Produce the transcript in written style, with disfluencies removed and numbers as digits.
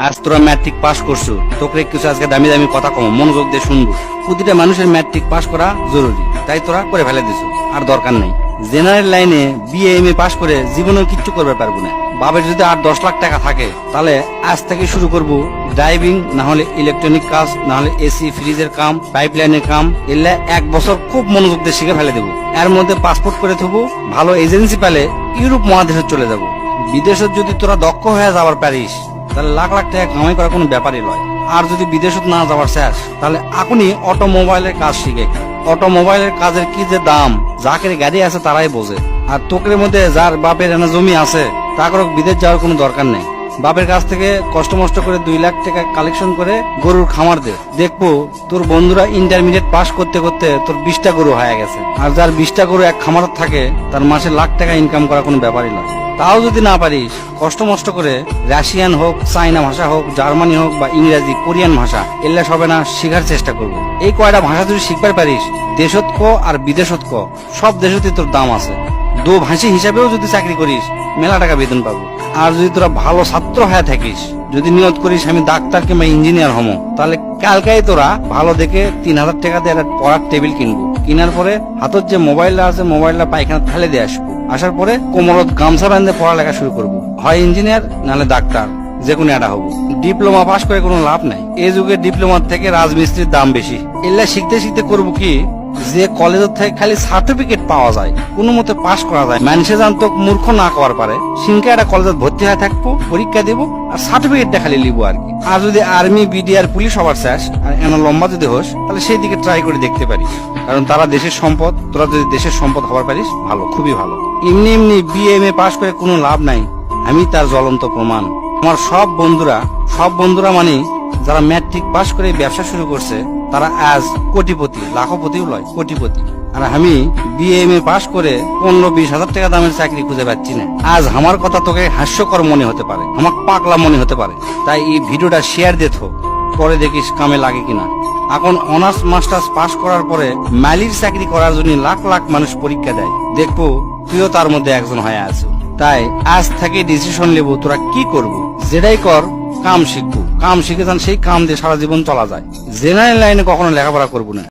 আজ তোরা matric pass করছো, তোকে কিছু আজকে দামি দামি কথা কম মনোযোগ দিয়ে শুনবো। প্রতিটা মানুষের ম্যাট্রিক পাস করা জরুরি, তাই তোরা করে ফেলে দিছো, আর দরকার নেই। জেনারেল লাইনে বিএ এম এ পাস করে জীবনেও কিচ্ছু করবে পারবো না। বাবার যদি 8-10 লাখ টাকা থাকে, তাহলে আজ থেকে শুরু করব ড্রাইভিং, না হলে ইলেকট্রনিক কাজ, না হলে এসি ফ্রিজের কাম, পাইপলাইনের কাম। এলে 1 বছর খুব মনোযোগ দিয়ে শিখে ফেলে দেবো। এর মধ্যে পাসপোর্ট করে থবো, ভালো এজেন্সি পেলে ইউরোপ মহাদেশে চলে যাব। বিদেশত যদি তোরা দক্ষ হয়ে যাবার পারিস, তাহলে লাখ লাখ টাকা কামাই করা কোনো ব্যাপারই নয়। আর যদি বিদেশত না যাবার শেষ, তাহলে এখনই অটোমোবাইলের কাজ শিখে। অটোমোবাইলের কাজের কি যে দাম, যাকের গাড়ি আছে তারাই বোঝে। আর তোকের মধ্যে যার বাপের এনে জমি আছে, তাকে বিদেশ যাওয়ার কোনো দরকার নেই। বাপের কাছ থেকে কষ্ট মষ্ট করে 2 লাখ টাকা কালেকশন করে গরুর খামার দে, দেখবো তোর বন্ধুরা ইন্টারমিডিয়েট পাস করতে করতে তোর 20টা গরু হয়ে গেছে। আর যার 20টা গরু এক খামার থাকে, তার মাসে লাখ টাকা ইনকাম করা কোনো ব্যাপারই নয়। তাও যদি না পারিস, কষ্ট মষ্ট করে রাশিয়ান হোক, চাইনা ভাষা হোক, জার্মানি হোক বা ইংরেজি, কোরিয়ান ভাষা, এগুলা সবে না শিখার চেষ্টা করবো। এই কয়টা ভাষা যদি শিখবার পারিস, দেশত ক আর বিদেশত ক, সব দেশতে তোর দাম আছে। দো ভাষী হিসাবেও যদি চাকরি করিস, মেলা টাকা বেতন পাবো। আর যদি তোরা ভালো ছাত্র হয়ে থাকিস, যদি নিয়ত করিস আমি ডাক্তার কিংবা ইঞ্জিনিয়ার হমো, তাহলে কালকাই তোরা ভালো দেখে 3000 টাকা দিয়ে একটা পড়ার টেবিল কিনবো। কেনার পরে হাতত যে মোবাইলটা আছে, মোবাইলটা পায়খানা ফেলে দিয়ে আসবো। আসার পরে কোমরত গামছা বাঁধে পড়ালেখা শুরু করবো। হয় ইঞ্জিনিয়ার, নাহলে ডাক্তার, যে কোনো একটা হবো। ডিপ্লোমা পাস করে কোনো লাভ নাই। এই যুগে ডিপ্লোমার থেকে রাজমিস্ত্রির দাম বেশি। এগুলা শিখতে শিখতে করবো কি, যে কলেজের থেকে খালি সার্টিফিকেট পাওয়া যায়, কোনো মতে পাস করা যায়, মানুষে জানতো মূর্খ না করার পারে, সিনকে একটা কলেজে ভর্তি হয়ে থাকবো, পরীক্ষা দেবো, আর সার্টিফিকেটটা খালি লিবো আর কি। আর যদি আর্মি, বিডিআর, পুলিশ হবার শেষ, আর এনা লম্বা যদি হোস, তাহলে সেই দিকে ট্রাই করে দেখতে পারিস। কারণ তারা দেশের সম্পদ, তোরা যদি দেশের সম্পদ হবার পারিস, ভালো, খুবই ভালো। এমনি এমনি বিএ এম এ পাস করে কোনো লাভ নাই, আমি তার জ্বলন্ত প্রমাণ। আমার সব বন্ধুরা মানে যারা ম্যাট্রিক পাস করে ব্যবসা শুরু করছে, তারা আজ কোটিপতি, লাখপতিও লয়, কোটিপতি। আর আমি বিএ এম এ পাস করে 15-20 হাজার টাকা দামের চাকরি খুঁজে পাচ্ছি না। আজ আমার কথা তোকে হাস্যকর মনে হতে পারে, আমার পাগলা মনে হতে পারে, তাই এই ভিডিওটা শেয়ার দিত, পরে দেখিস কামে লাগে কিনা। এখন অনার্স মাস্টার্স পাস করার পরে মালির চাকরি করার জন্য লাখ লাখ মানুষ পরীক্ষা দেয়, দেখবো তুইও তার মধ্যে একজন হয়ে আছো। তাই আজ থেকে ডিসিশন নেবো তোরা কি করবো। যেটাই কর, কাম শিখবো, কাম শিখে যান, সেই কাম দিয়ে সারা জীবন চলা যায়। জেনারেল লাইনে কখনো লেখাপড়া করবো না।